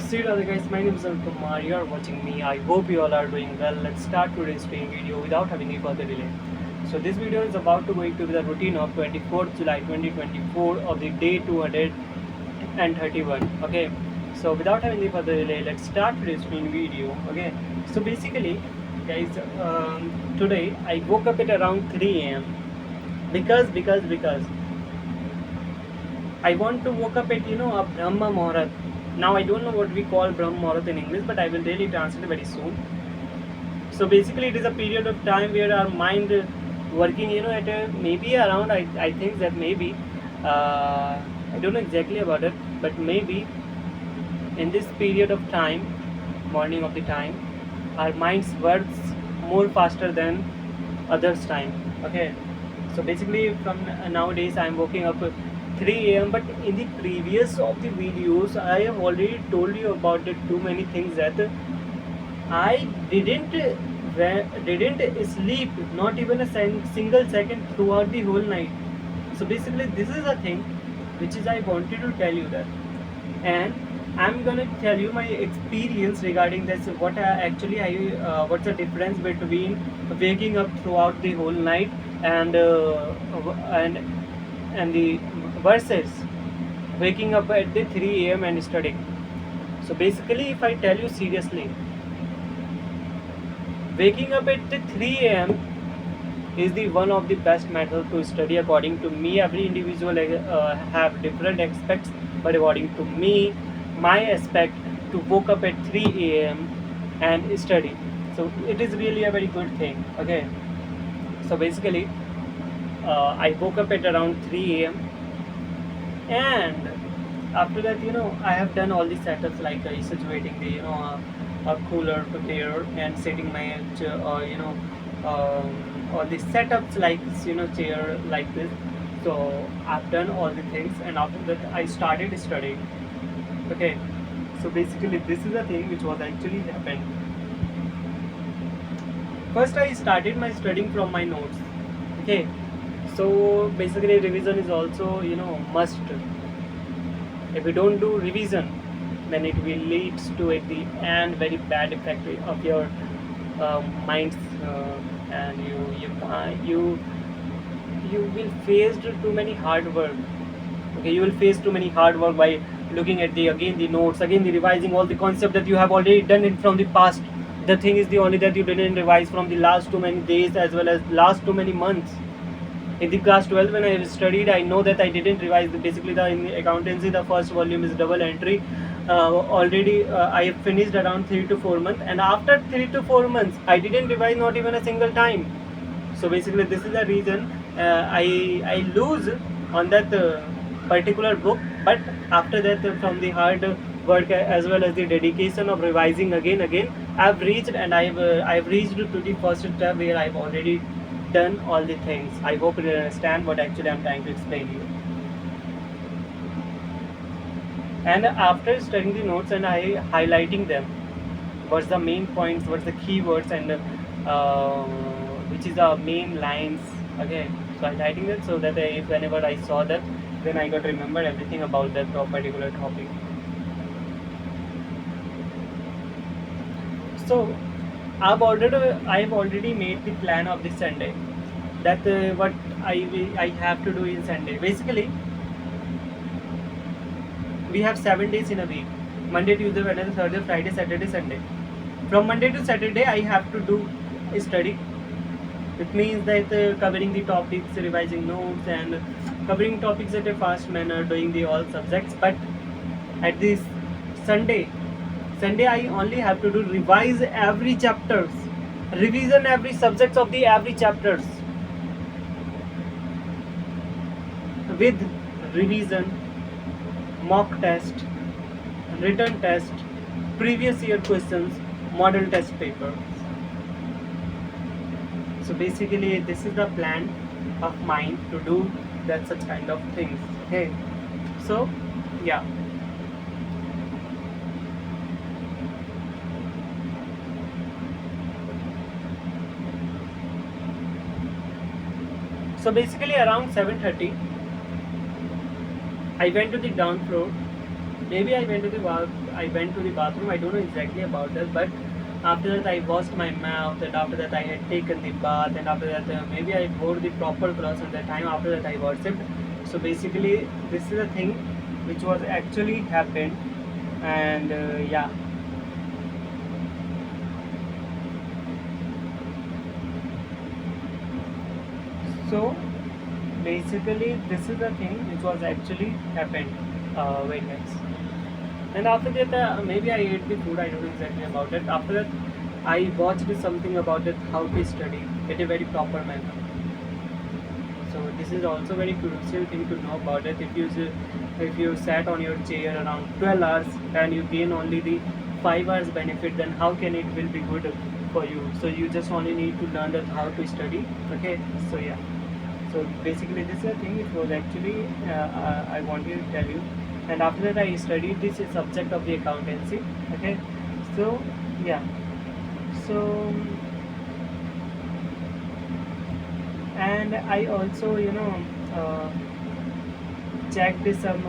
See you guys, my name is Arun Kumar. You are watching me. I hope you all are doing well. Let's start today's training video without having any further delay. So this video is about to going to be the routine of 24th July 2024 of the day 231. Okay. So without having any further delay, let's start today's training video. Okay. So basically, guys, today I woke up at around 3 a.m. because I want to woke up at a Brahma Muhurat. Now I don't know what we call Brahma Muhurat in English, but I will really translate very soon. So basically, it is a period of time where our mind working at maybe around I think that maybe I don't know exactly about it, but maybe in this period of time, morning of the time, our minds works more faster than others time. Okay, so basically from nowadays I'm waking up 3 a.m. But in the previous of the videos I have already told you about it too many things that I didn't sleep not even a single second throughout the whole night. So basically this is a thing which is I wanted to tell you that, and I'm gonna tell you my experience regarding this. What's the difference between waking up throughout the whole night and and the versus waking up at the 3 a.m. and studying. So basically, if I tell you seriously, waking up at the 3 a.m. is the one of the best method to study according to me. Every individual have different aspects, but according to me, my aspect to woke up at 3 a.m. and study. So it is really a very good thing. Okay. So basically, I woke up at around 3 a.m. and after that I have done all the setups like situating the a cooler to there and setting my all the setups like chair like this. So I've done all the things, and after that I started studying. Okay, so basically this is the thing which was actually happened. First I started my studying from my notes. Okay, so basically revision is also must. If you don't do revision, then it will lead to at the end very bad effect of your minds, and you will face too many hard work. Okay, you will face too many hard work by looking at the notes, again the revising all the concept that you have already done it from the past. The thing is the only that you didn't revise from the last too many days as well as last too many months. In the class 12 when I studied, I know that I didn't revise basically in the accountancy the first volume is double entry. Already I have finished around 3 to 4 months, and after 3 to 4 months I didn't revise not even a single time. So basically this is the reason I lose on that particular book. But after that from the hard work as well as the dedication of revising again I've reached, and I've reached to the first step where I've already done all the things. I hope you understand what actually I'm trying to explain you. And after studying the notes and I highlighting them, what's the main points, what's the keywords, and which is the main lines. Okay, so highlighting that so that if whenever I saw that, then I got to remember everything about that particular topic. So I've already made the plan of this Sunday. That what I have to do in Sunday. Basically, we have 7 days in a week: Monday, Tuesday, Wednesday, Thursday, Friday, Saturday, Sunday. From Monday to Saturday, I have to do study. It means that covering the topics, revising notes, and covering topics at a fast manner, doing the all subjects. But at this Sunday I only have to do revise every chapters, revision every subjects of the every chapters with revision, mock test, written test, previous year questions, model test paper. So basically this is the plan of mine to do that such kind of things. Okay, so yeah. So basically around 7:30 I went to the down floor. Maybe I went to the I went to the bathroom. I don't know exactly about that, but after that I washed my mouth, and after that I had taken the bath, and after that maybe I wore the proper clothes at that time. After that I worshipped. So basically, this is a thing which was actually happened, and yeah. So basically, this is the thing which was actually happened. Wait, guys. And after that, maybe I ate the food. I don't know exactly about it. After that, I watched something about it, how to study in a very proper manner. So this is also very crucial thing to know about it. If you sat on your chair around 12 hours and you gain only the 5 hours benefit, then how can it will be good for you? So you just only need to learn that how to study. Okay. So yeah. So basically, this is a thing. It was actually I wanted to tell you. And after that, I studied this subject of the accountancy. Okay. So yeah. So and I also uh, checked some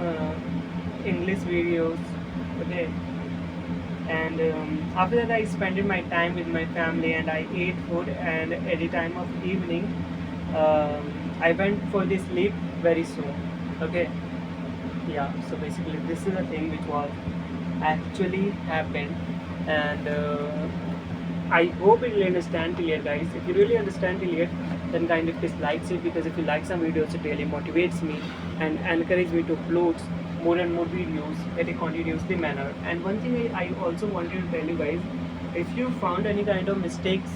English videos. Okay. And after that I spent my time with my family, and I ate food, and at the time of evening I went for the sleep very soon. Okay. Yeah. So basically, this is a thing which was actually happened, and I hope you will understand till here, guys. If you really understand till here, then kind of dislikes it, because if you like some videos, it really motivates me and encourage me to upload more and more videos at a continuously manner. And one thing I also wanted to tell you guys, if you found any kind of mistakes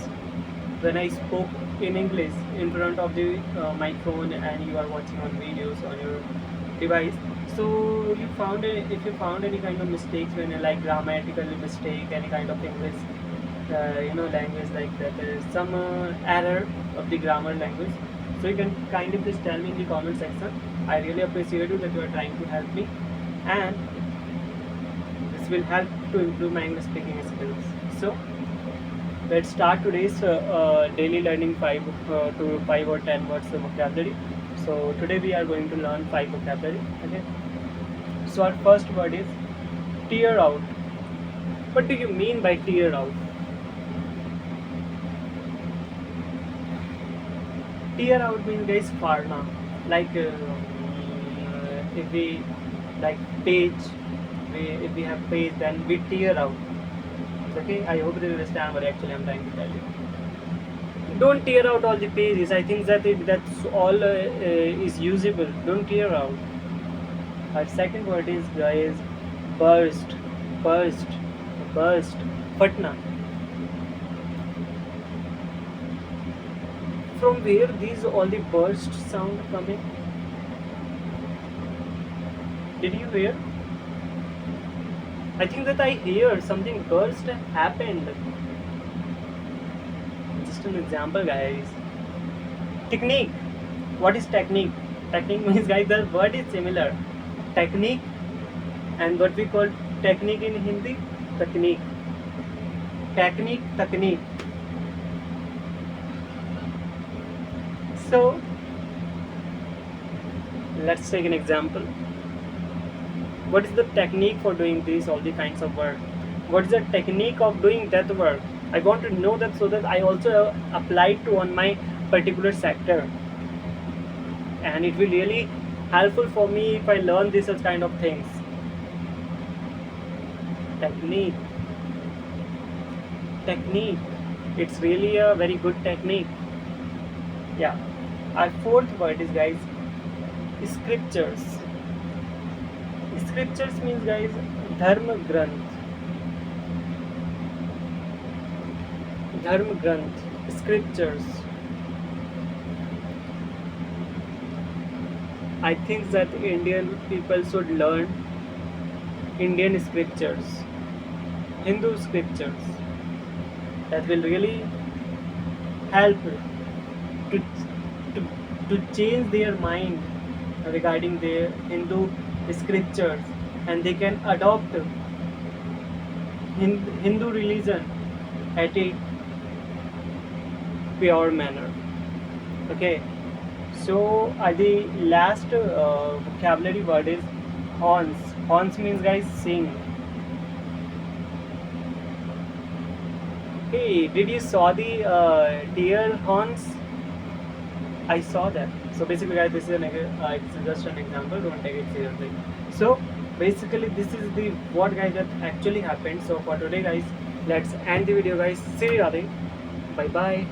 when I spoke in English in front of the my phone, and you are watching on videos on your device. So if you found any kind of mistakes when like grammatical mistake, any kind of English language like that, there is some error of the grammar language. So you can kind of just tell me in the comment section. I really appreciate you that you are trying to help me, and this will help to improve my English speaking skills. So let's start today's daily learning 5 or 10 words of vocabulary. So today we are going to learn 5 vocabulary. Okay. So our first word is tear out. What do you mean by tear out? Tear out means, guys, farna. Like if we like page, if we have page, then we tear out. Okay, I hope you understand what actually I'm trying to tell you. Don't tear out all the pages. I think that that's all is usable. Don't tear out. Our second word is, guys, burst, burst, burst, fatna. From where these all the burst sound coming? Did you hear? I think that I hear something burst happened. Just an example, guys. Technique. What is technique? Technique means, guys, the word is similar. Technique, and what we call technique in Hindi, technique. Technique, technique. So let's take an example. What is the technique for doing this, all the kinds of work? What is the technique of doing that work? I want to know that, so that I also apply it to on my particular sector, and it will really helpful for me if I learn this such kind of things. Technique, technique. It's really a very good technique. Yeah. Our fourth word is, guys, scriptures. Scriptures means, guys, dharma granth. Dharma granth, scriptures. I think that Indian people should learn Indian scriptures, Hindu scriptures. That will really help to to, to change their mind regarding their Hindu scriptures, and they can adopt Hindu religion at a pure manner. Okay. So the last vocabulary word is horns. Horns means, guys, sing. Hey, did you saw the deer horns? I saw that. So basically, guys, this is it's just an example. Don't take it seriously. So basically, this is the what guys that actually happened. So for today, guys, let's end the video, guys. See you, Radhe. Bye bye.